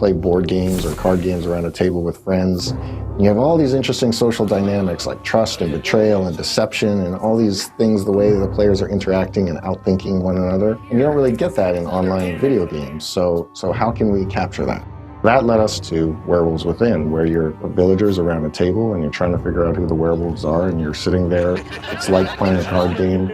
play board games or card games around a table with friends. And you have all these interesting social dynamics like trust and betrayal and deception and all these things, the way the players are interacting and outthinking one another. And you don't really get that in online video games. So how can we capture that? That led us to Werewolves Within, where you're villagers around a table and you're trying to figure out who the werewolves are, and you're sitting there. It's like playing a card game,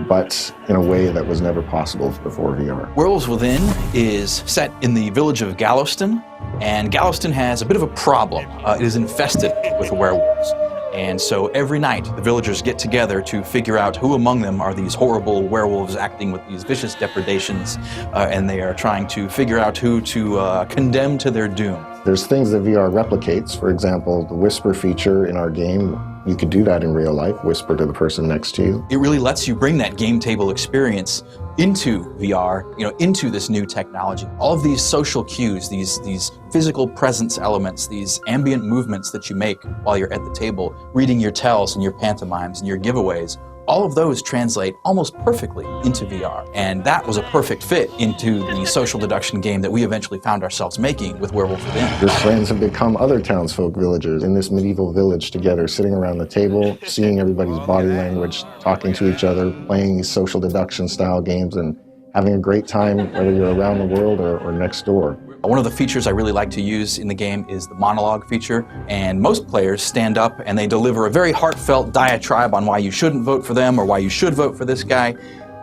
but in a way that was never possible before VR. Werewolves Within is set in the village of Gallowston, and Gallowston has a bit of a problem. It is infested with werewolves. And so every night, the villagers get together to figure out who among them are these horrible werewolves acting with these vicious depredations, and they are trying to figure out who to condemn to their doom. There's things that VR replicates. For example, the whisper feature in our game, you could do that in real life, whisper to the person next to you. It really lets you bring that game table experience into VR, into this new technology. All of these social cues, these physical presence elements, these ambient movements that you make while you're at the table, reading your tells and your pantomimes and your giveaways, all of those translate almost perfectly into VR. And that was a perfect fit into the social deduction game that we eventually found ourselves making with Werewolves Within. Your friends have become other townsfolk villagers in this medieval village together, sitting around the table, seeing everybody's body language, talking to each other, playing these social deduction style games and having a great time, whether you're around the world or next door. One of the features I really like to use in the game is the monologue feature, and most players stand up and they deliver a very heartfelt diatribe on why you shouldn't vote for them or why you should vote for this guy.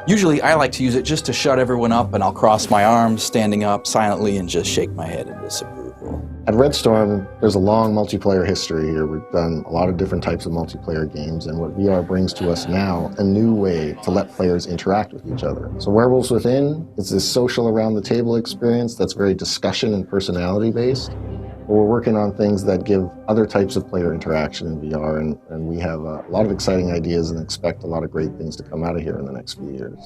Usually I like to use it just to shut everyone up, and I'll cross my arms, standing up silently, and just shake my head in disapproval. At Red Storm, there's a long multiplayer history here. We've done a lot of different types of multiplayer games, and what VR brings to us now, a new way to let players interact with each other. So Werewolves Within is this social around the table experience that's very discussion and personality based. But we're working on things that give other types of player interaction in VR, and we have a lot of exciting ideas and expect a lot of great things to come out of here in the next few years.